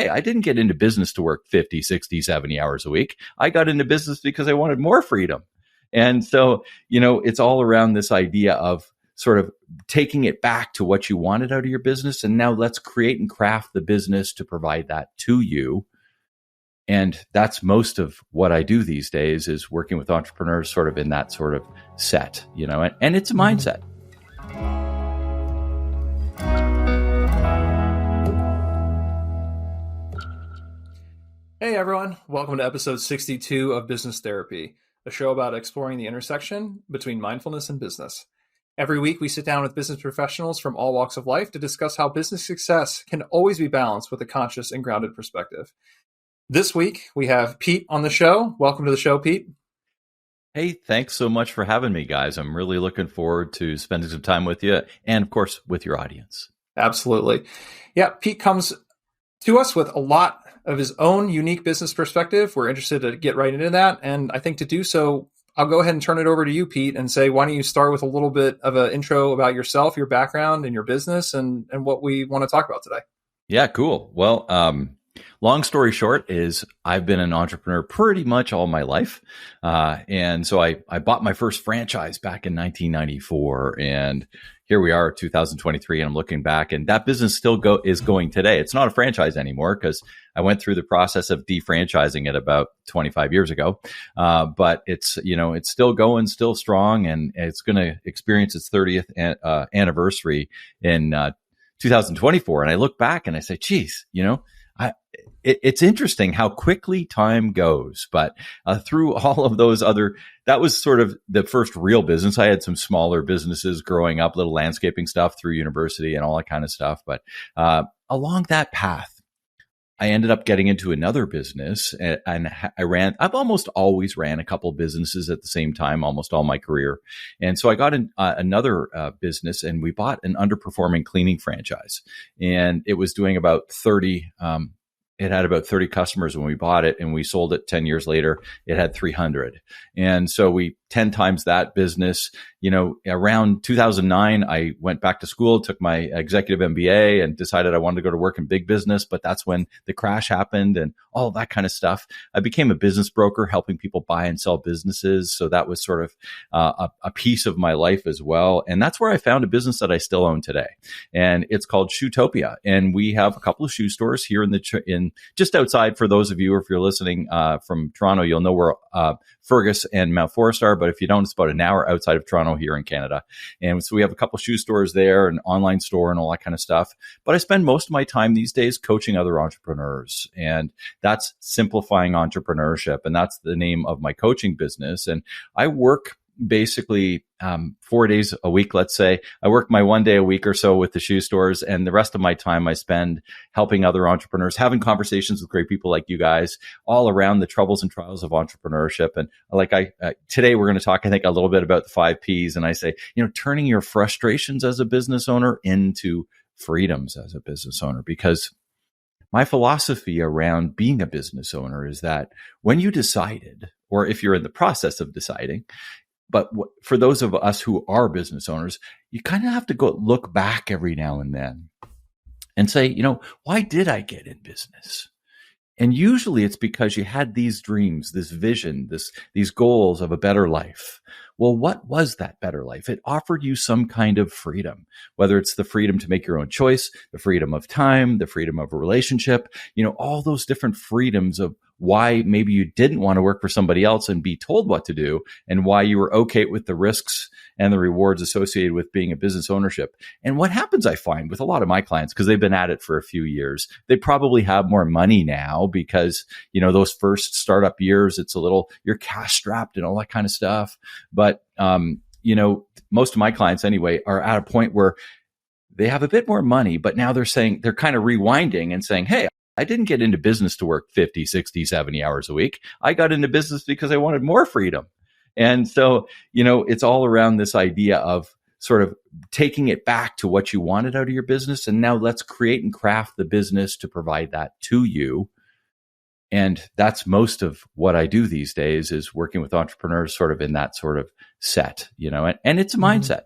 hey, I didn't get into business to work 50, 60, 70 hours a week. I got into business because I wanted more freedom. And so, it's all around this idea of sort of taking it back to what you wanted out of your business. And now let's create and craft the business to provide that to you. And that's most of what I do these days, is working with entrepreneurs sort of in that sort of set, and it's a mindset. Hey everyone, welcome to episode 62 of Business Therapy, a show about exploring the intersection between mindfulness and business. Every week we sit down with business professionals from all walks of life to discuss how business success can always be balanced with a conscious and grounded perspective. This week we have Pete on the show. Welcome to the show, Pete. Hey, thanks so much for having me, guys. I'm really looking forward to spending some time with you and, of course, with your audience. Absolutely. Yeah, Pete comes to us with a lot of his own unique business perspective. We're interested to get right into that. And I think to do so, I'll go ahead and turn it over to you, Pete, and say, why don't you start with a little bit of an intro about yourself, your background, and your business, and what we want to talk about today. Yeah, cool. Well, long story short is I've been an entrepreneur pretty much all my life. And so I bought my first franchise back in 1994. And here we are, 2023, and I'm looking back, and that business still is going today. It's not a franchise anymore because I went through the process of defranchising it about 25 years ago. But it's still going, still strong, and it's going to experience its 30th anniversary in 2024. And I look back and I say, geez, it's interesting how quickly time goes, but through all of those that was sort of the first real business. I had some smaller businesses growing up, little landscaping stuff through university and all that kind of stuff. But along that path, I ended up getting into another business, and I've almost always ran a couple of businesses at the same time, almost all my career. And so I got in another business, and we bought an underperforming cleaning franchise, and it was doing about 30, it had about 30 customers when we bought it, and we sold it 10 years later. It had 300. And so we 10 times that business. Around 2009, I went back to school, took my executive MBA, and decided I wanted to go to work in big business. But that's when the crash happened and all of that kind of stuff. I became a business broker, helping people buy and sell businesses. So that was sort of a piece of my life as well. And that's where I found a business that I still own today. And it's called Shoetopia. And we have a couple of shoe stores here in just outside. For those of you, or if you're listening from Toronto, you'll know where Fergus and Mount Forest are, but if you don't, it's about an hour outside of Toronto here in Canada. And so we have a couple shoe stores there, an online store, and all that kind of stuff. But I spend most of my time these days coaching other entrepreneurs, and that's Simplifying Entrepreneurship. And that's the name of my coaching business. And I work basically 4 days a week, let's say. I work my 1 day a week or so with the shoe stores, and the rest of my time I spend helping other entrepreneurs, having conversations with great people like you guys, all around the troubles and trials of entrepreneurship. And today we're going to talk, I think, a little bit about the 5 Ps. And I say, turning your frustrations as a business owner into freedoms as a business owner, because my philosophy around being a business owner is that when you decided, or if you're in the process of deciding, but for those of us who are business owners, you kind of have to go look back every now and then and say, why did I get in business? And usually it's because you had these dreams, this vision, these goals of a better life. Well, what was that better life? It offered you some kind of freedom, whether it's the freedom to make your own choice, the freedom of time, the freedom of a relationship, all those different freedoms of why maybe you didn't want to work for somebody else and be told what to do, and why you were okay with the risks and the rewards associated with being a business ownership. And what happens, I find, with a lot of my clients, because they've been at it for a few years, they probably have more money now because, those first startup years, it's a little, you're cash strapped and all that kind of stuff. But, most of my clients anyway are at a point where they have a bit more money, but now they're kind of rewinding and saying, hey, I didn't get into business to work 50, 60, 70 hours a week. I got into business because I wanted more freedom. And so, it's all around this idea of sort of taking it back to what you wanted out of your business. And now let's create and craft the business to provide that to you. And that's most of what I do these days, is working with entrepreneurs sort of in that sort of set, and it's a mindset.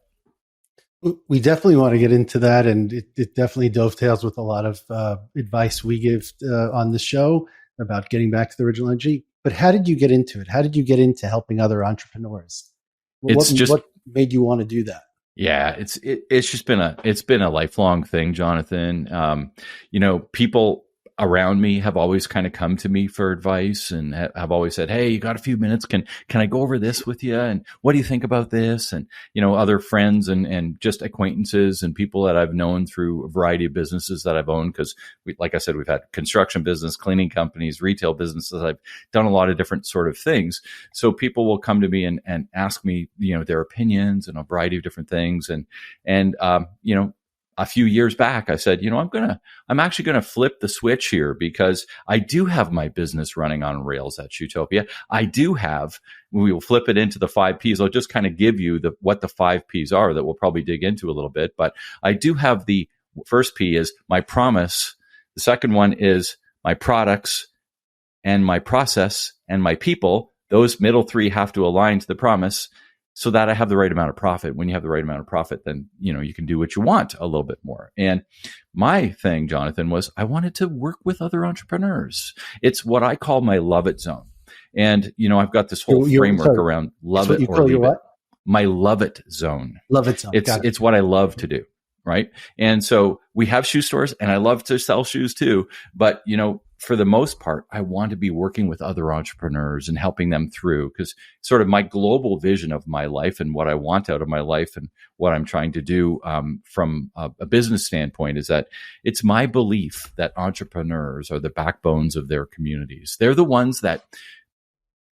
We definitely want to get into that, and it definitely dovetails with a lot of advice we give on the show about getting back to the original energy. But how did you get into it? How did you get into helping other entrepreneurs? What made you want to do that? Yeah, it's just been a lifelong thing, Jonathan. People around me have always kind of come to me for advice and have always said, "Hey, you got a few minutes? Can I go over this with you? And what do you think about this?" And other friends and just acquaintances and people that I've known through a variety of businesses that I've owned, because like I said, we've had construction business, cleaning companies, retail businesses. I've done a lot of different sort of things. So people will come to me and ask me, their opinions and a variety of different things. And a few years back, I said, I'm actually going to flip the switch here, because I do have my business running on rails at Shootopia. We will flip it into the 5 Ps. I'll just kind of give you what the 5 Ps are that we'll probably dig into a little bit. But I do have the first P is my promise. The second one is my products and my process and my people. Those middle 3 have to align to the promise, so that I have the right amount of profit. When you have the right amount of profit, then, you can do what you want a little bit more. And my thing, Jonathan, was I wanted to work with other entrepreneurs. It's what I call my love it zone. And, I've got this whole framework around love it or leave it. My love it zone. Love it zone. It's what I love to do. Right. And so we have shoe stores, and I love to sell shoes too. But, for the most part, I want to be working with other entrepreneurs and helping them through, because sort of my global vision of my life and what I want out of my life and what I'm trying to do from a business standpoint is that it's my belief that entrepreneurs are the backbones of their communities. They're the ones that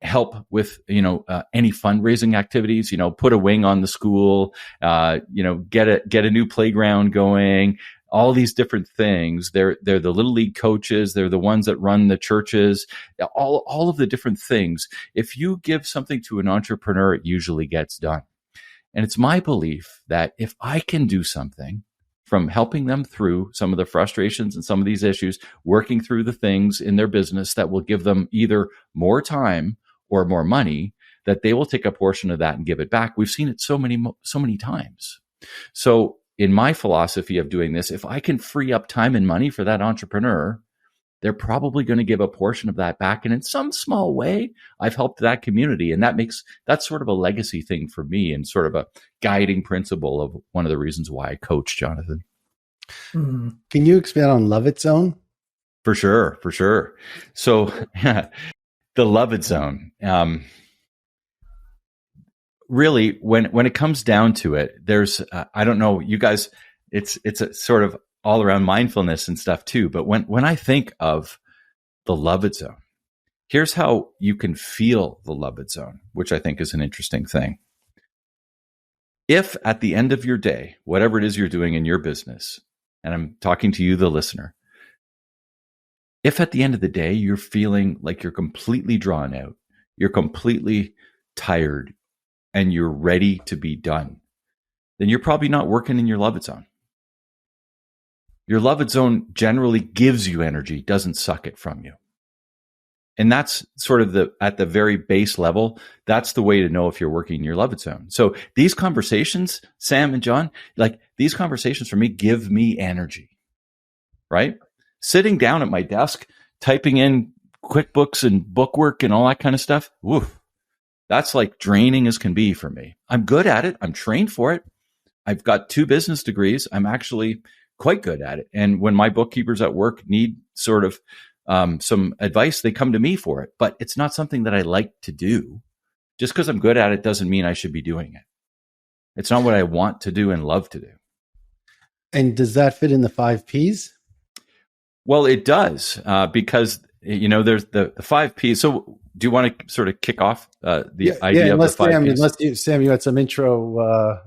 help with, any fundraising activities, put a wing on the school, get a new playground going, all these different things. They're the little league coaches. They're the ones that run the churches, all of the different things. If you give something to an entrepreneur, it usually gets done. And it's my belief that if I can do something from helping them through some of the frustrations and some of these issues, working through the things in their business that will give them either more time or more money, that they will take a portion of that and give it back. We've seen it so many times. So in my philosophy of doing this, if I can free up time and money for that entrepreneur, they're probably going to give a portion of that back. And in some small way, I've helped that community. And that's sort of a legacy thing for me, and sort of a guiding principle of one of the reasons why I coach, Jonathan. Mm-hmm. Can you expand on Love It Zone? For sure. So the Love It Zone. Really, when it comes down to it, there's I don't know, you guys, it's a sort of all around mindfulness and stuff too. But when I think of the Love It Zone, here's how you can feel the Love It Zone, which I think is an interesting thing. If at the end of your day, whatever it is you're doing in your business, and I'm talking to you, the listener, if at the end of the day you're feeling like you're completely drawn out, you're completely tired, and you're ready to be done, then you're probably not working in your Love It Zone. Your Love It Zone generally gives you energy, doesn't suck it from you. And that's sort of at the very base level, that's the way to know if you're working in your Love It Zone. So these conversations, Sam and John, like these conversations for me give me energy, right? Sitting down at my desk, typing in QuickBooks and bookwork and all that kind of stuff, woof. That's like draining as can be for me. I'm good at it. I'm trained for it. I've got 2 business degrees. I'm actually quite good at it. And when my bookkeepers at work need sort of some advice, they come to me for it. But it's not something that I like to do. Just because I'm good at it doesn't mean I should be doing it. It's not what I want to do and love to do. And does that fit in the 5 Ps? Well, it does, because, there's the 5 Ps. So do you want to sort of kick off the idea of the 5 Ps? Sam, you had some intro.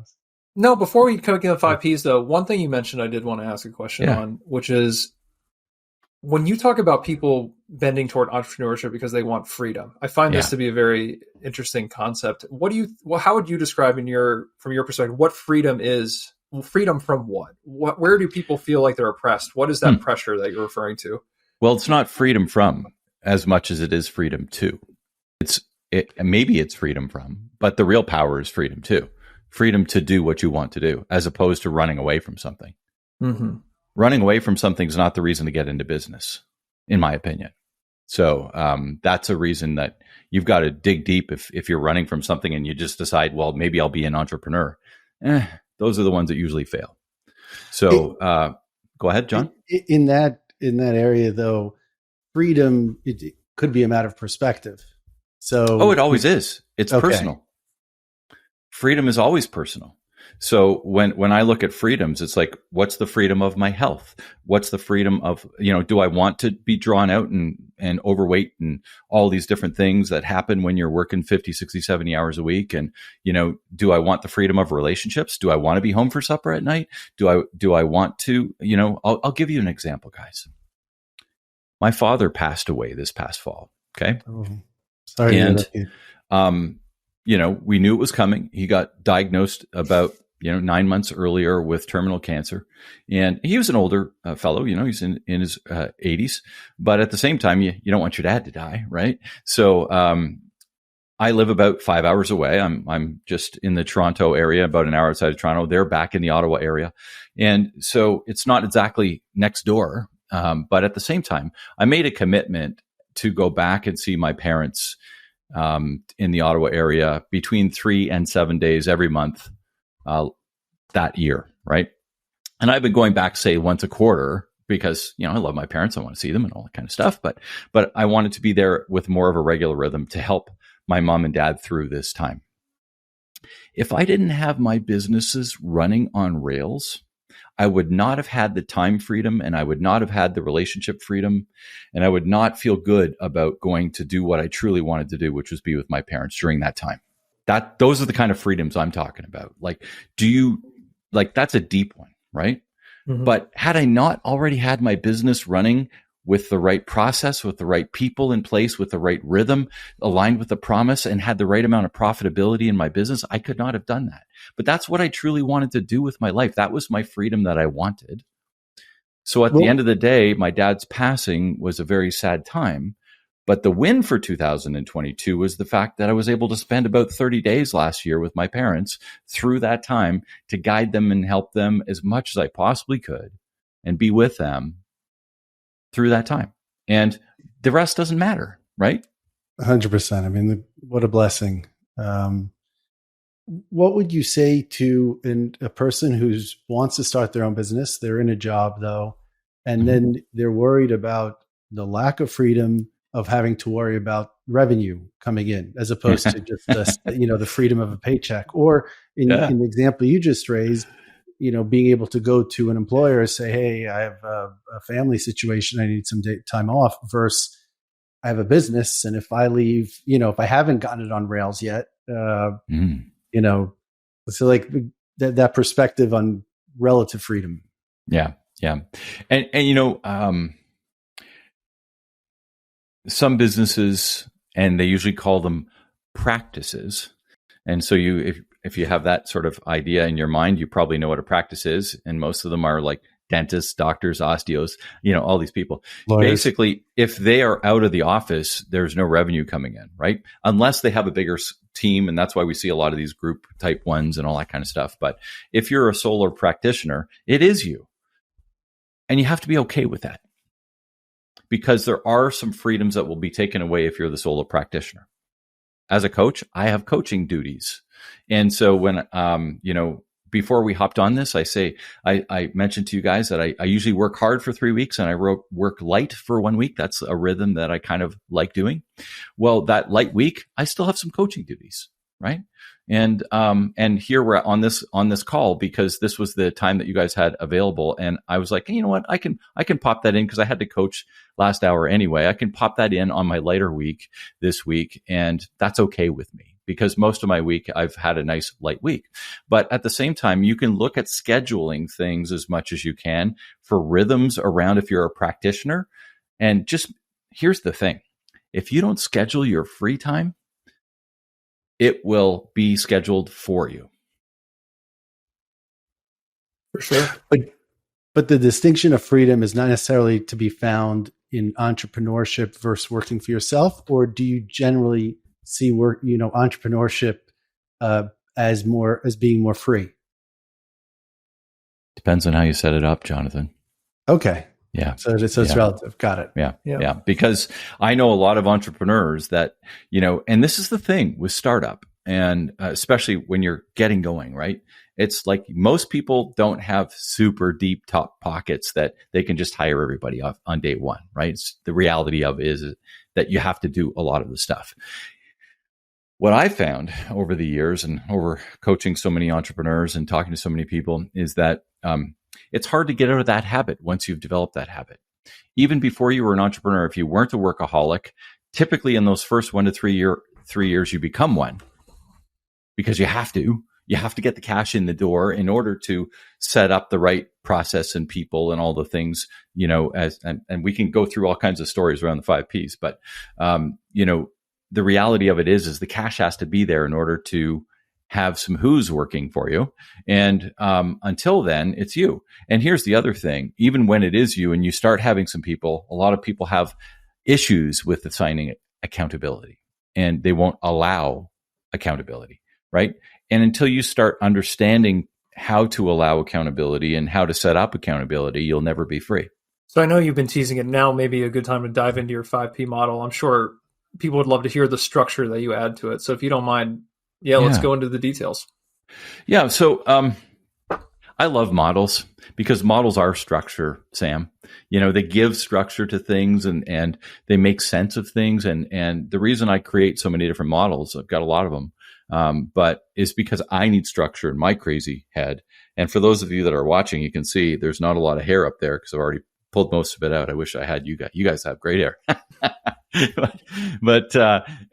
No, before we kick in the 5 Ps, though, one thing you mentioned I did want to ask a question on, which is when you talk about people bending toward entrepreneurship because they want freedom, I find this to be a very interesting concept. How would you describe from your perspective, what freedom is? Freedom from what? Where do people feel like they're oppressed? What is that pressure that you're referring to? Well, it's not freedom from as much as it is freedom to. Maybe it's freedom from, but the real power is freedom to. freedom to do what you want to do, as opposed to running away from something. Mm-hmm. Running away from something is not the reason to get into business, in my opinion. So that's a reason that you've got to dig deep if you're running from something and you just decide, well, maybe I'll be an entrepreneur. Those are the ones that usually fail. So go ahead, John. In that area, though, freedom, it could be a matter of perspective. So it always is. It's okay. Personal. Freedom is always personal. So when I look at freedoms, it's like, what's the freedom of my health? What's the freedom of, do I want to be drawn out and overweight and all these different things that happen when you're working 50, 60, 70 hours a week? And, do I want the freedom of relationships? Do I want to be home for supper at night? Do I want to, I'll give you an example, guys. My father passed away this past fall. Okay. Oh, sorry. And, we knew it was coming. He got diagnosed about, 9 months earlier with terminal cancer. And he was an older fellow, he's in his 80s. But at the same time, you don't want your dad to die, right? So I live about 5 hours away. I'm just in the Toronto area, about an hour outside of Toronto. They're back in the Ottawa area. And so it's not exactly next door. But at the same time, I made a commitment to go back and see my parents in the Ottawa area between 3 and 7 days every month that year, right? And I've been going back, say, once a quarter because, I love my parents. I want to see them and all that kind of stuff. But I wanted to be there with more of a regular rhythm to help my mom and dad through this time. If I didn't have my businesses running on rails, I would not have had the time freedom, and I would not have had the relationship freedom, and I would not feel good about going to do what I truly wanted to do, which was be with my parents during that time. Those are the kind of freedoms I'm talking about. That's a deep one, right? Mm-hmm. But had I not already had my business running with the right process, with the right people in place, with the right rhythm, aligned with the promise, and had the right amount of profitability in my business, I could not have done that. But that's what I truly wanted to do with my life. That was my freedom that I wanted. So at the end of the day, my dad's passing was a very sad time. But the win for 2022 was the fact that I was able to spend about 30 days last year with my parents through that time to guide them and help them as much as I possibly could and be with them through that time. And the rest doesn't matter, right? 100%. I mean, what a blessing. What would you say to a person who wants to start their own business? They're in a job though, and then they're worried about the lack of freedom of having to worry about revenue coming in, as opposed to just the freedom of a paycheck. Or in the example you just raised, being able to go to an employer and say, "Hey, I have a family situation. I need some time off," versus I have a business, and if I leave, if I haven't gotten it on rails yet, so like that perspective on relative freedom. Yeah. And some businesses, and they usually call them practices. And so if you have that sort of idea in your mind, you probably know what a practice is. And most of them are like dentists, doctors, osteos, all these people. Lawyers. Basically, if they are out of the office, there's no revenue coming in, right? Unless they have a bigger team. And that's why we see a lot of these group type ones and all that kind of stuff. But if you're a solo practitioner, it is you. And you have to be okay with that, because there are some freedoms that will be taken away if you're the solo practitioner. As a coach, I have coaching duties. And so when, before we hopped on this, I mentioned to you guys that I usually work hard for 3 weeks and I work light for 1 week. That's a rhythm that I kind of like doing. Well, that light week, I still have some coaching duties, right? And here we're on this call because this was the time that you guys had available. And I was like, hey, you know what? I can pop that in because I had to coach last hour anyway. I can pop that in on my lighter week this week. And that's okay with me because most of my week I've had a nice light week. But at the same time, you can look at scheduling things as much as you can for rhythms around if you're a practitioner. And just here's the thing. If you don't schedule your free time, it will be scheduled for you. For sure. But the distinction of freedom is not necessarily to be found in entrepreneurship versus working for yourself, or do you generally see entrepreneurship as being more free? Depends on how you set it up, Jonathan. Okay. Yeah. So it's relative. Got it. Yeah. Because I know a lot of entrepreneurs that, and this is the thing with startup, and especially when you're getting going, right? It's like most people don't have super deep top pockets that they can just hire everybody off on day one, right? The reality of it is that you have to do a lot of the stuff. What I found over the years and over coaching so many entrepreneurs and talking to so many people is that it's hard to get out of that habit once you've developed that habit. Even before you were an entrepreneur, if you weren't a workaholic, typically in those first 1 to 3 years, you become one, because you have to get the cash in the door in order to set up the right process and people and all the things, and we can go through all kinds of stories around the 5 Ps, but the reality of it is the cash has to be there in order to have some who's working for you. And until then, it's you. And here's the other thing. Even when it is you and you start having some people, a lot of people have issues with assigning accountability, and they won't allow accountability, right? And until you start understanding how to allow accountability and how to set up accountability, you'll never be free. So I know you've been teasing it. Now maybe a good time to dive into your 5P model. I'm sure people would love to hear the structure that you add to it. So if you don't mind, let's go into the details. Yeah. So I love models because models are structure, Sam. They give structure to things and they make sense of things. And the reason I create so many different models, I've got a lot of them, but is because I need structure in my crazy head. And for those of you that are watching, you can see there's not a lot of hair up there because I've already pulled most of it out. I wish I had you guys. You guys have great hair. but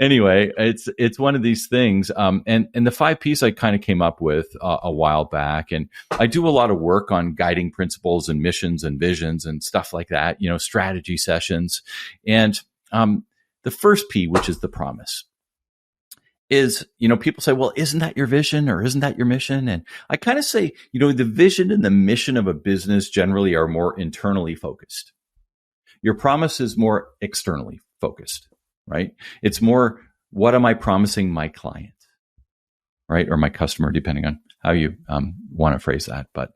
anyway, it's one of these things. And the 5 Ps I kind of came up with a while back, and I do a lot of work on guiding principles and missions and visions and stuff like that. Strategy sessions, and the first P, which is the promise, is people say, well, isn't that your vision or isn't that your mission? And I kind of say, the vision and the mission of a business generally are more internally focused. Your promise is more externally focused, right? It's more, what am I promising my client, right? Or my customer, depending on how you want to phrase that. But,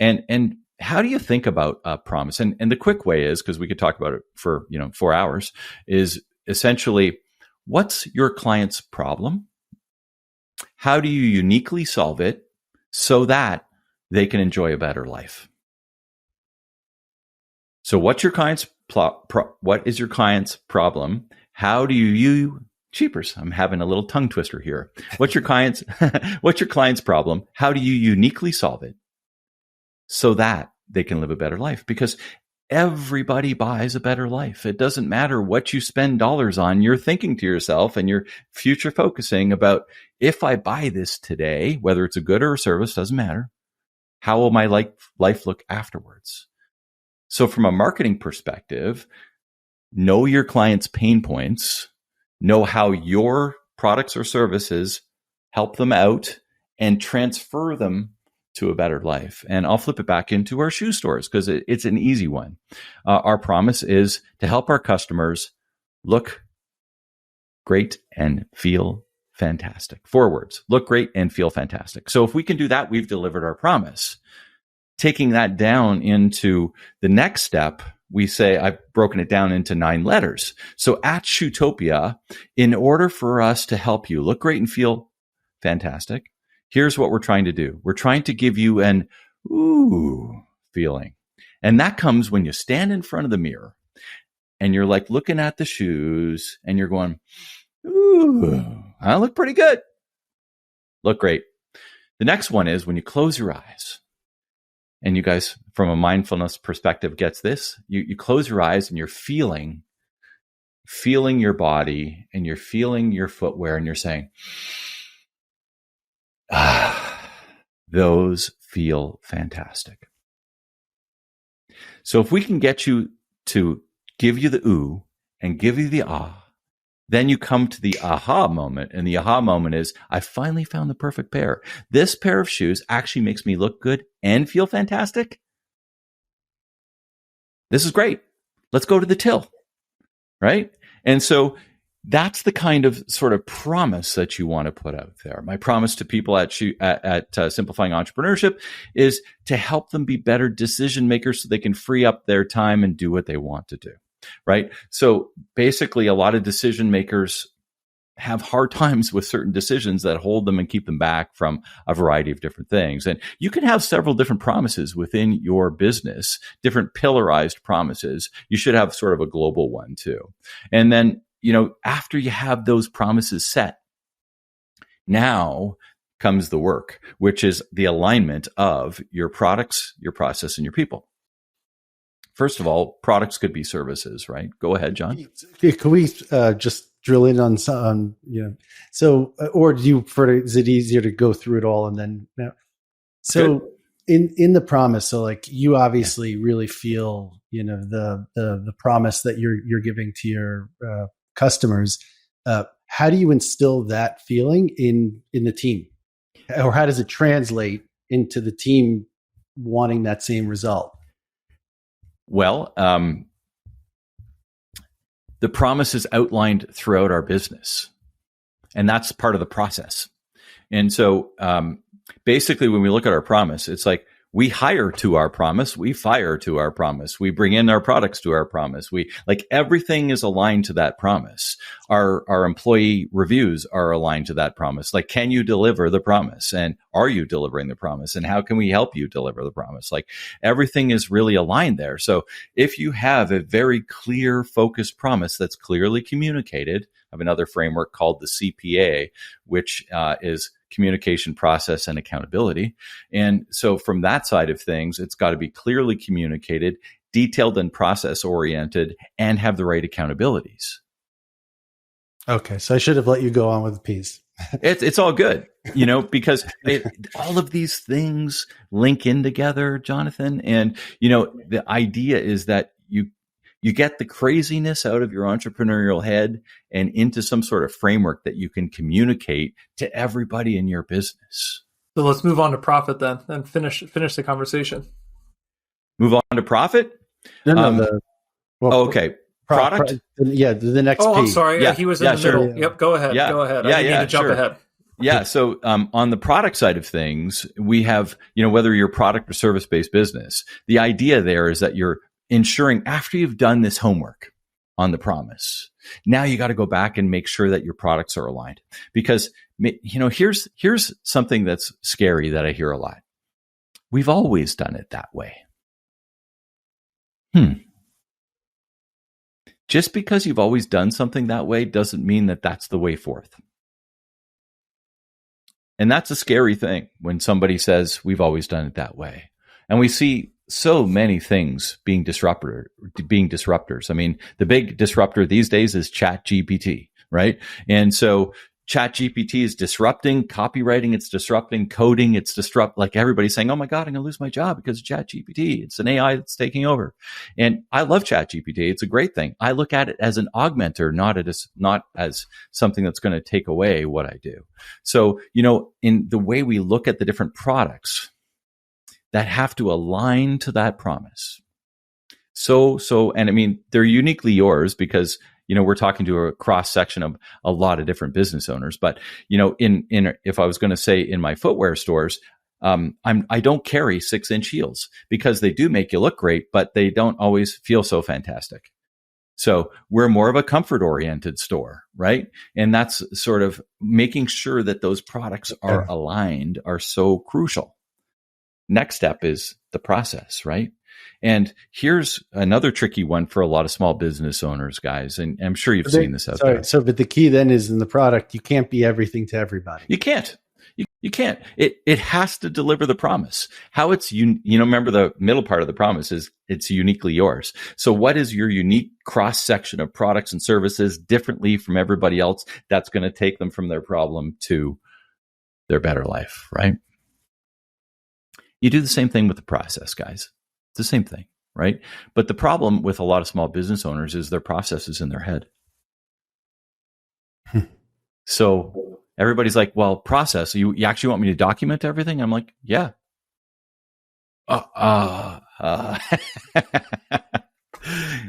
and how do you think about a promise? And the quick way is, because we could talk about it for, 4 hours, is essentially, what's your client's problem? How do you uniquely solve it so that they can enjoy a better life? So what's your client's what is your client's problem? How do you cheapers? I'm having a little tongue twister here. What's your client's problem? How do you uniquely solve it so that they can live a better life? Because everybody buys a better life. It doesn't matter what you spend dollars on. You're thinking to yourself and you're future focusing about, if I buy this today, whether it's a good or a service, doesn't matter. How will my life look afterwards? So from a marketing perspective, know your client's pain points, know how your products or services help them out, and transfer them to a better life. And I'll flip it back into our shoe stores because it's an easy one. Our promise is to help our customers look great and feel fantastic. 4 words: look great and feel fantastic. So if we can do that, we've delivered our promise. Taking that down into the next step, we say, I've broken it down into 9 letters. So at Shootopia, in order for us to help you look great and feel fantastic, here's what we're trying to do. We're trying to give you an ooh feeling. And that comes when you stand in front of the mirror and you're like looking at the shoes and you're going, ooh, I look pretty good. Look great. The next one is when you close your eyes. And you guys, from a mindfulness perspective, gets this. You close your eyes and you're feeling your body and you're feeling your footwear and you're saying, those feel fantastic. So if we can get you to give you the ooh and give you the ah, then you come to the aha moment. And the aha moment is, I finally found the perfect pair. This pair of shoes actually makes me look good and feel fantastic. This is great. Let's go to the till, right? And so that's the kind of sort of promise that you want to put out there. My promise to people at Simplifying Entrepreneurship is to help them be better decision makers so they can free up their time and do what they want to do, right? So basically, a lot of decision makers have hard times with certain decisions that hold them and keep them back from a variety of different things. And you can have several different promises within your business, different pillarized promises. You should have sort of a global one too. And then, after you have those promises set, now comes the work, which is the alignment of your products, your process, and your people. First of all, products could be services, right? Go ahead, John. Can we just drill in on some, so, or is it easier to go through it all and then, so good. In the promise, so like you obviously really feel, the promise that you're giving to your customers. How do you instill that feeling in the team, or how does it translate into the team wanting that same result? Well, the promise is outlined throughout our business, and that's part of the process. And so basically, when we look at our promise, it's like we hire to our promise, we fire to our promise, we bring in our products to our promise. Everything is aligned to that promise. Our employee reviews are aligned to that promise. Like, can you deliver the promise? And are you delivering the promise? And how can we help you deliver the promise? Like, everything is really aligned there. So if you have a very clear, focused promise that's clearly communicated, I have another framework called the CPA, which is communication, process, and accountability. And so from that side of things, it's got to be clearly communicated, detailed and process oriented, and have the right accountabilities. Okay. So I should have let you go on with the piece. It's all good, because all of these things link in together, Jonathan. And, the idea is that you get the craziness out of your entrepreneurial head and into some sort of framework that you can communicate to everybody in your business. So let's move on to profit then, and finish the conversation. Move on to profit? No. Okay. Product? The next piece. I'm sorry. Yeah, he was in the middle. Yeah. Yep. Go ahead. Go ahead. I need to jump ahead. Yeah. So on the product side of things, we have, whether you're product or service-based business, the idea there is that you're ensuring after you've done this homework on the promise, now you got to go back and make sure that your products are aligned. Because, here's something that's scary that I hear a lot. We've always done it that way. Just because you've always done something that way doesn't mean that that's the way forth. And that's a scary thing when somebody says we've always done it that way. And we see so many things being disruptors. I mean, the big disruptor these days is ChatGPT, right? And so ChatGPT is disrupting copywriting. It's disrupting coding. It's like everybody's saying, oh my God, I'm going to lose my job because of ChatGPT. It's an AI that's taking over. And I love ChatGPT. It's a great thing. I look at it as an augmenter, not as something that's going to take away what I do. So, in the way we look at the different products that have to align to that promise. And I mean, they're uniquely yours because, we're talking to a cross section of a lot of different business owners. But, if I was going to say in my footwear stores, I don't carry 6-inch heels because they do make you look great, but they don't always feel so fantastic. So we're more of a comfort oriented store, right? And that's sort of making sure that those products are aligned are so crucial. Next step is the process, right? And here's another tricky one for a lot of small business owners, guys. And I'm sure you've seen this out there. So, but the key then is in the product, you can't be everything to everybody. You can't. You can't. It has to deliver the promise. How it's, remember the middle part of the promise is it's uniquely yours. So what is your unique cross section of products and services differently from everybody else that's going to take them from their problem to their better life, right? You do the same thing with the process, guys. It's the same thing, right? But the problem with a lot of small business owners is their process is in their head. So everybody's like, well, process, you actually want me to document everything? I'm like,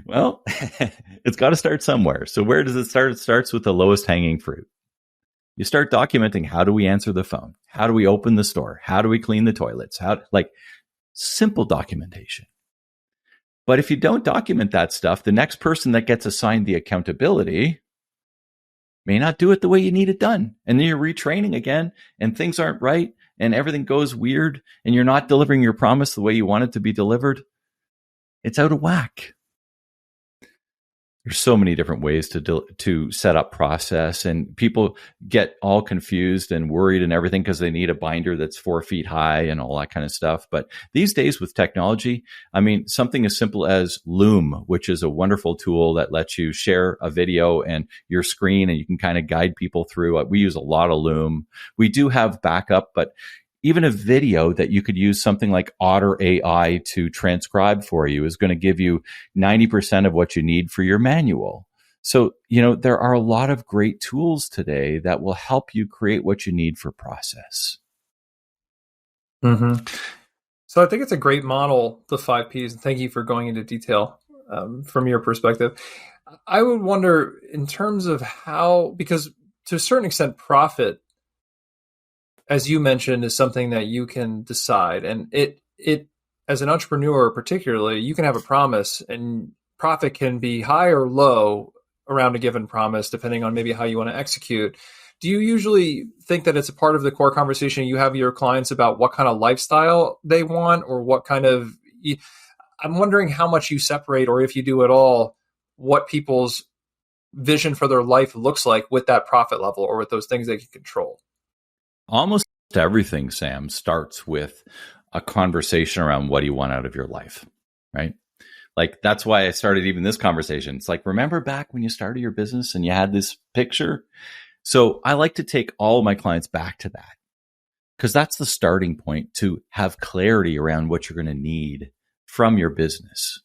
Well, it's got to start somewhere. So where does it start? It starts with the lowest hanging fruit. You start documenting, how do we answer the phone? How do we open the store? How do we clean the toilets? Like simple documentation. But if you don't document that stuff, the next person that gets assigned the accountability may not do it the way you need it done. And then you're retraining again and things aren't right and everything goes weird and you're not delivering your promise the way you want it to be delivered. It's out of whack. There's so many different ways to set up process, and people get all confused and worried and everything because they need a binder that's 4 feet high and all that kind of stuff. But these days with technology, I mean, something as simple as Loom, which is a wonderful tool that lets you share a video and your screen and you can kind of guide people through. We use a lot of Loom. We do have backup, but even a video that you could use something like Otter AI to transcribe for you is going to give you 90% of what you need for your manual. So, there are a lot of great tools today that will help you create what you need for process. Mm-hmm. So I think it's a great model, the 5 Ps, and thank you for going into detail from your perspective. I would wonder in terms of how, because to a certain extent, profit, as you mentioned, is something that you can decide. And it as an entrepreneur, particularly, you can have a promise and profit can be high or low around a given promise, depending on maybe how you want to execute. Do you usually think that it's a part of the core conversation you have with your clients about what kind of lifestyle they want or what kind of, I'm wondering how much you separate, or if you do at all, what people's vision for their life looks like with that profit level or with those things they can control. Almost everything, Sam, starts with a conversation around what do you want out of your life, right? Like, that's why I started even this conversation. It's like, remember back when you started your business and you had this picture? So I like to take all of my clients back to that because that's the starting point to have clarity around what you're going to need from your business,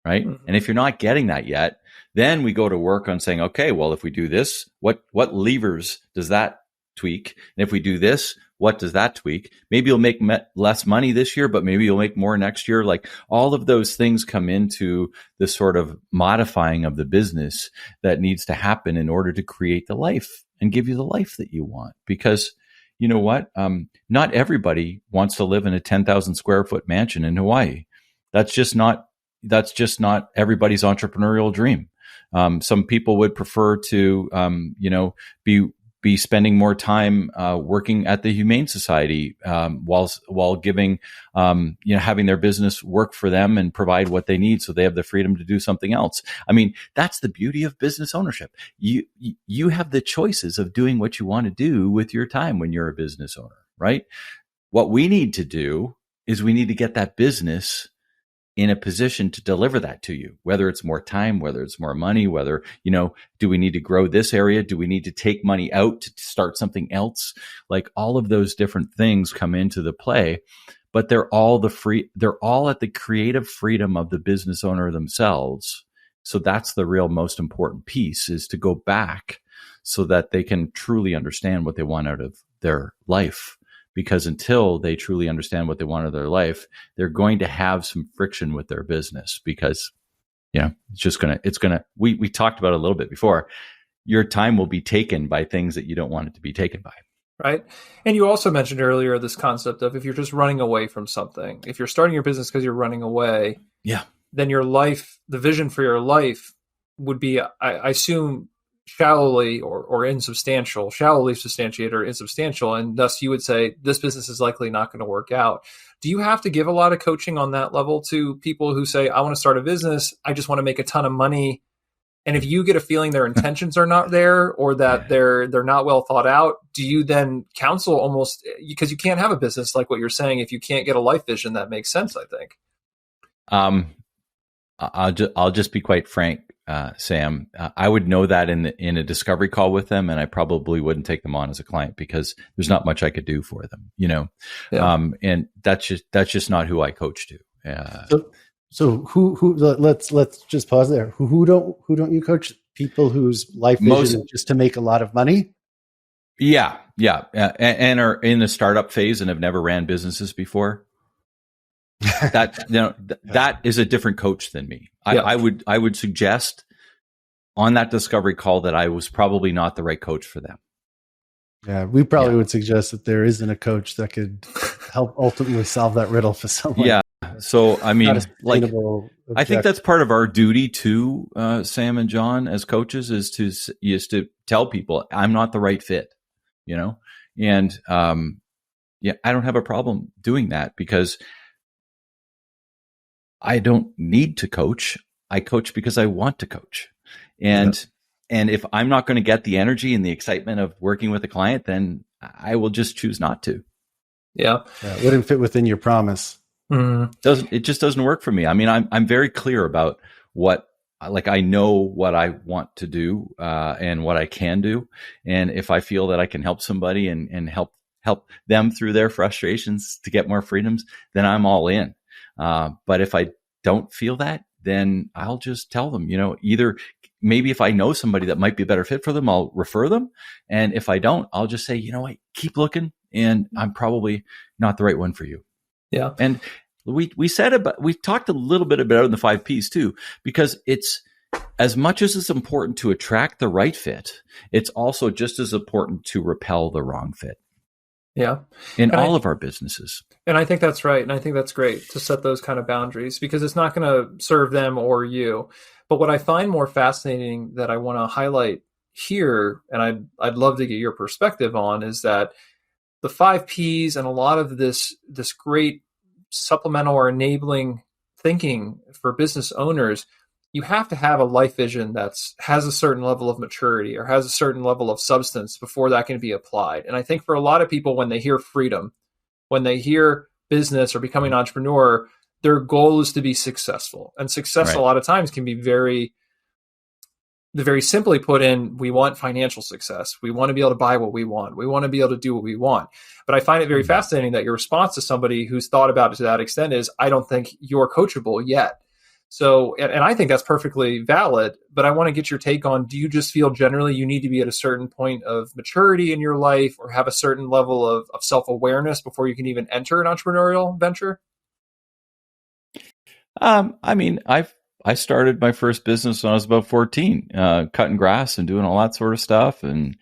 right? Mm-hmm. And if you're not getting that yet, then we go to work on saying, okay, well, if we do this, what levers does that tweak? And if we do this, what does that tweak? Maybe you'll make less money this year, but maybe you'll make more next year. Like, all of those things come into the sort of modifying of the business that needs to happen in order to create the life and give you the life that you want. Because you know what? Not everybody wants to live in a 10,000 square foot mansion in Hawaii. That's just not everybody's entrepreneurial dream. Some people would prefer to, be spending more time working at the Humane Society while giving, having their business work for them and provide what they need so they have the freedom to do something else. I mean, that's the beauty of business ownership. You have the choices of doing what you want to do with your time when you're a business owner, right? What we need to do is we need to get that business in a position to deliver that to you, whether it's more time, whether it's more money, whether, do we need to grow this area? Do we need to take money out to start something else? Like, all of those different things come into the play, but they're all at the creative freedom of the business owner themselves. So that's the real most important piece, is to go back so that they can truly understand what they want out of their life. Because until they truly understand what they want out of their life, they're going to have some friction with their business, because, we talked about it a little bit before. Your time will be taken by things that you don't want it to be taken by. Right. And you also mentioned earlier this concept of, if you're just running away from something, if you're starting your business because you're running away, then your life, the vision for your life would be, I assume, shallowly substantiated or insubstantial. And thus you would say this business is likely not going to work out. Do you have to give a lot of coaching on that level to people who say, I want to start a business, I just want to make a ton of money? And if you get a feeling their intentions are not there, or that they're not well thought out, do you then counsel almost, because you can't have a business like what you're saying if you can't get a life vision that makes sense, I think. I'll just be quite frank, Sam. I would know that in a discovery call with them, and I probably wouldn't take them on as a client because there's not much I could do for them, and that's just not who I coach to. So who let's just pause there. Who don't you coach? People whose life vision is just to make a lot of money? Yeah. And are in the startup phase and have never ran businesses before. that is a different coach than me. Yeah. I would suggest on that discovery call that I was probably not the right coach for them. Yeah, we probably would suggest that there isn't a coach that could help ultimately solve that riddle for someone. Yeah. So, I mean, like, I think that's part of our duty too, Sam and John, as coaches, is to tell people I'm not the right fit, you know? And, I don't have a problem doing that because I don't need to coach. I coach because I want to coach. And if I'm not going to get the energy and the excitement of working with a client, then I will just choose not to. Yeah. It wouldn't fit within your promise. It just doesn't work for me. I mean, I'm very clear about what, like, I know what I want to do, and what I can do. And if I feel that I can help somebody and help them through their frustrations to get more freedoms, then I'm all in. But if I don't feel that, then I'll just tell them, either maybe if I know somebody that might be a better fit for them, I'll refer them. And if I don't, I'll just say, what, keep looking, and I'm probably not the right one for you. Yeah. And we talked a little bit about the 5 Ps too, because it's as much as it's important to attract the right fit, it's also just as important to repel the wrong fit. Yeah. In all of our businesses. And I think that's right. And I think that's great to set those kind of boundaries because it's not going to serve them or you. But what I find more fascinating that I want to highlight here, and I'd love to get your perspective on, is that the 5 Ps and a lot of this great supplemental or enabling thinking for business owners, you have to have a life vision has a certain level of maturity or has a certain level of substance before that can be applied. And I think for a lot of people, when they hear freedom, when they hear business or becoming an entrepreneur, their goal is to be successful. And success a lot of times can be very simply put in, we want financial success. We want to be able to buy what we want. We want to be able to do what we want. But I find it very fascinating that your response to somebody who's thought about it to that extent is, I don't think you're coachable yet. So, and I think that's perfectly valid, but I want to get your take on, do you just feel generally you need to be at a certain point of maturity in your life or have a certain level of self-awareness before you can even enter an entrepreneurial venture? I mean, I started my first business when I was about 14, cutting grass and doing all that sort of stuff. And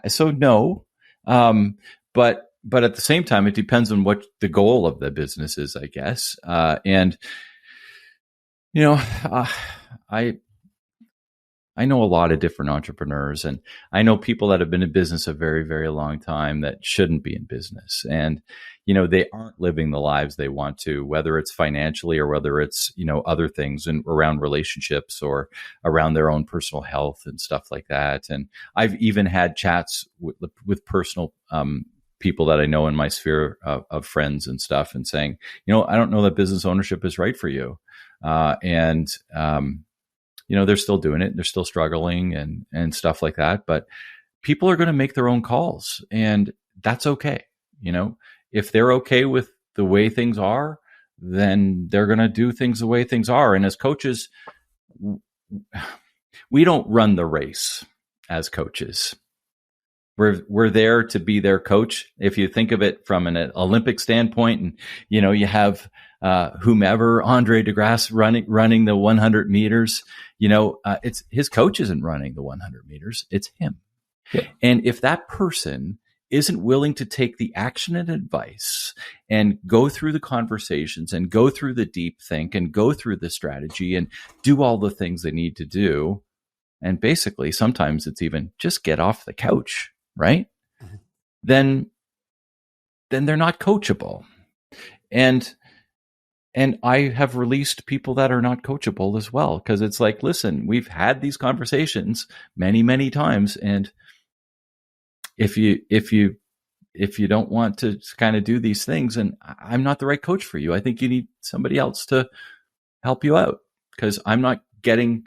so no, but at the same time, it depends on what the goal of the business is, I guess. I know a lot of different entrepreneurs, and I know people that have been in business a very, very long time that shouldn't be in business. And, they aren't living the lives they want to, whether it's financially or whether it's, other things and around relationships or around their own personal health and stuff like that. And I've even had chats with personal, people that I know in my sphere of friends and stuff, and saying, I don't know that business ownership is right for you. They're still doing it. They're still struggling and stuff like that. But people are going to make their own calls, and that's okay. If they're okay with the way things are, then they're going to do things the way things are. And as coaches, we don't run the race as coaches. We're there to be their coach. If you think of it from an Olympic standpoint, and you have whomever, Andre DeGrasse running the 100 meters, it's his coach isn't running the 100 meters, it's him. Yeah. And if that person isn't willing to take the action and advice and go through the conversations and go through the deep think and go through the strategy and do all the things they need to do, and basically sometimes it's even just get off the couch, right? Mm-hmm. Then they're not coachable. And I have released people that are not coachable as well, because it's like, listen, we've had these conversations many, many times, and if you don't want to kind of do these things, and I'm not the right coach for you, I think you need somebody else to help you out, because I'm not getting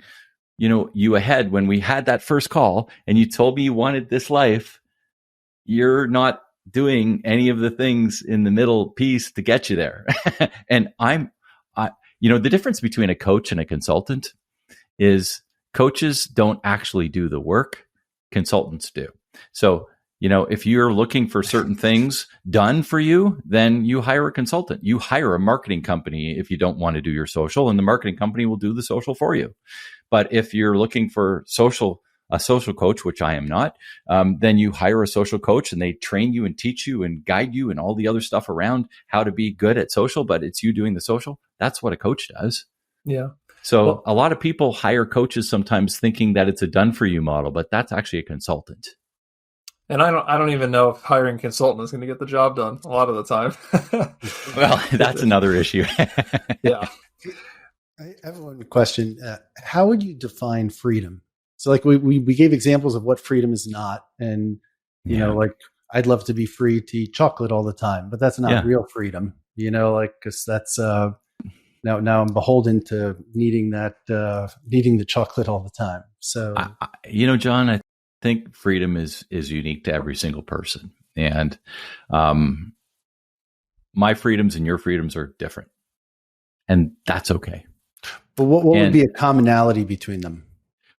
you ahead. When we had that first call and you told me you wanted this life, you're not doing any of the things in the middle piece to get you there. And the difference between a coach and a consultant is coaches don't actually do the work, consultants do. So If you're looking for certain things done for you, then you hire a consultant. You hire a marketing company if you don't want to do your social, and the marketing company will do the social for you. But if you're looking for a social coach, which I am not, then you hire a social coach and they train you and teach you and guide you and all the other stuff around how to be good at social, but it's you doing the social. That's what a coach does. Yeah. So a lot of people hire coaches sometimes thinking that it's a done for you model, but that's actually a consultant. And I don't even know if hiring a consultant is going to get the job done a lot of the time. Well, that's another issue. Yeah. I have one question. How would you define freedom? So like we gave examples of what freedom is not. And, like I'd love to be free to eat chocolate all the time, but that's not real freedom, cause that's, now I'm beholden to needing the chocolate all the time. So, John, I think freedom is unique to every single person. And, my freedoms and your freedoms are different, and that's okay. But what would be a commonality between them?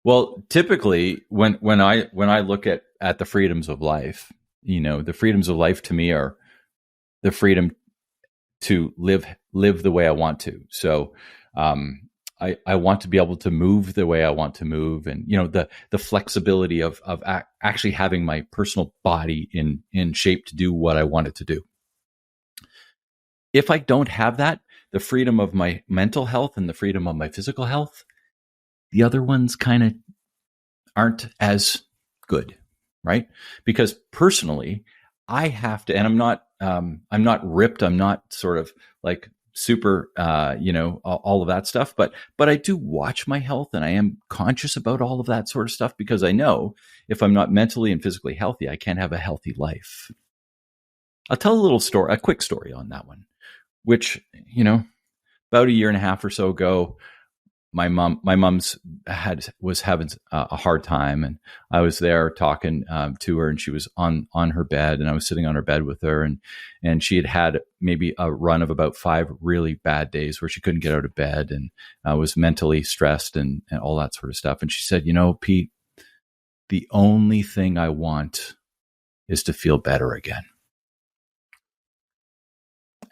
Well, typically when I look at the freedoms of life, the freedoms of life to me are the freedom to live the way I want to. So, I want to be able to move the way I want to move, and the flexibility of actually having my personal body in shape to do what I want it to do. If I don't have that, the freedom of my mental health and the freedom of my physical health, the other ones kind of aren't as good, right? Because personally, I have to, and I'm not ripped. I'm not sort of like super, all of that stuff, but I do watch my health, and I am conscious about all of that sort of stuff, because I know if I'm not mentally and physically healthy, I can't have a healthy life. I'll tell a quick story on that one, which, about a year and a half or so ago, my mom's was having a hard time, and I was there talking to her, and she was on her bed, and I was sitting on her bed with her, and she had maybe a run of about 5 really bad days where she couldn't get out of bed, and was mentally stressed and all that sort of stuff. And she said, Pete, the only thing I want is to feel better again.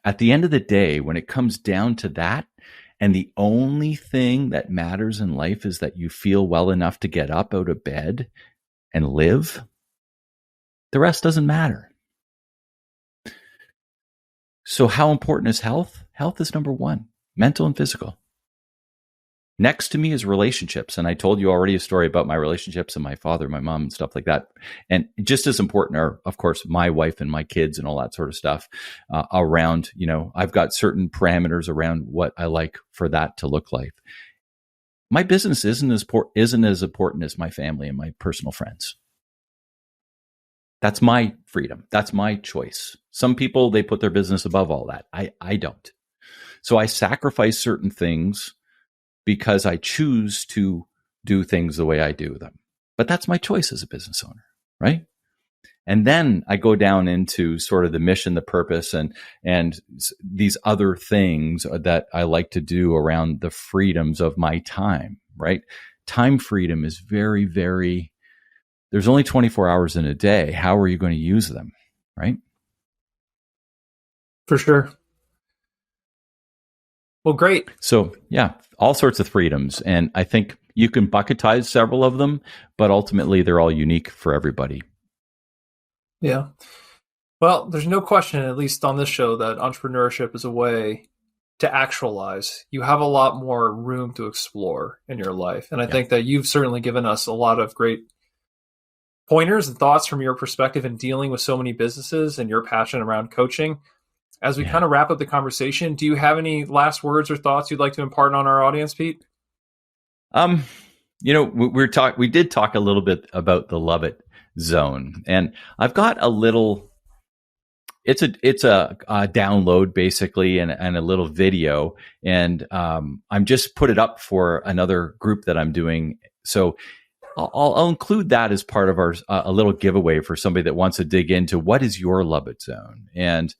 At the end of the day, when it comes down to that, and the only thing that matters in life is that you feel well enough to get up out of bed and live, the rest doesn't matter. So how important is health? Health is number one, mental and physical. Next to me is relationships. And I told you already a story about my relationships and my father, my mom, and stuff like that. And just as important are, of course, my wife and my kids and all that sort of stuff around, I've got certain parameters around what I like for that to look like. My business isn't as important as my family and my personal friends. That's my freedom. That's my choice. Some people, they put their business above all that. I don't. So I sacrifice certain things because I choose to do things the way I do them. But that's my choice as a business owner, right? And then I go down into sort of the mission, the purpose, and these other things that I like to do around the freedoms of my time, right? Time freedom is very, very, there's only 24 hours in a day. How are you going to use them, right? For sure. Well, great. So yeah, all sorts of freedoms. And I think you can bucketize several of them, but ultimately they're all unique for everybody. Yeah. Well, there's no question, at least on this show, that entrepreneurship is a way to actualize. You have a lot more room to explore in your life. And I think that you've certainly given us a lot of great pointers and thoughts from your perspective in dealing with so many businesses and your passion around coaching. As we kind of wrap up the conversation, do you have any last words or thoughts you'd like to impart on our audience, Pete? We did talk a little bit about the love it zone, and I've got a little, it's a download basically, and a little video, and I'm just put it up for another group that I'm doing. So I'll include that as part of our a little giveaway for somebody that wants to dig into what is your love it zone. And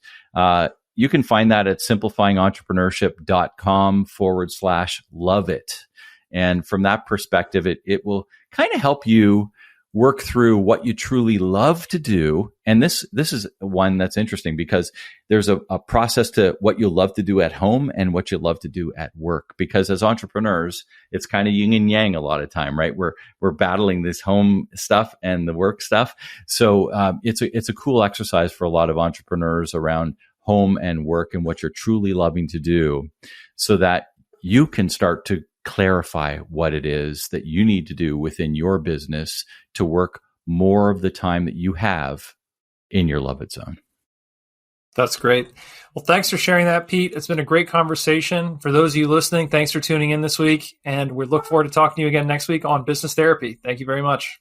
you can find that at simplifyingentrepreneurship.com/love it. And from that perspective, it will kind of help you work through what you truly love to do. And this is one that's interesting because there's a process to what you love to do at home and what you love to do at work. Because as entrepreneurs, it's kind of yin and yang a lot of time, right? We're battling this home stuff and the work stuff. So it's a cool exercise for a lot of entrepreneurs around home and work and what you're truly loving to do, so that you can start to clarify what it is that you need to do within your business to work more of the time that you have in your loved zone. That's great. Well, thanks for sharing that, Pete. It's been a great conversation. For those of you listening, thanks for tuning in this week. And we look forward to talking to you again next week on Business Therapy. Thank you very much.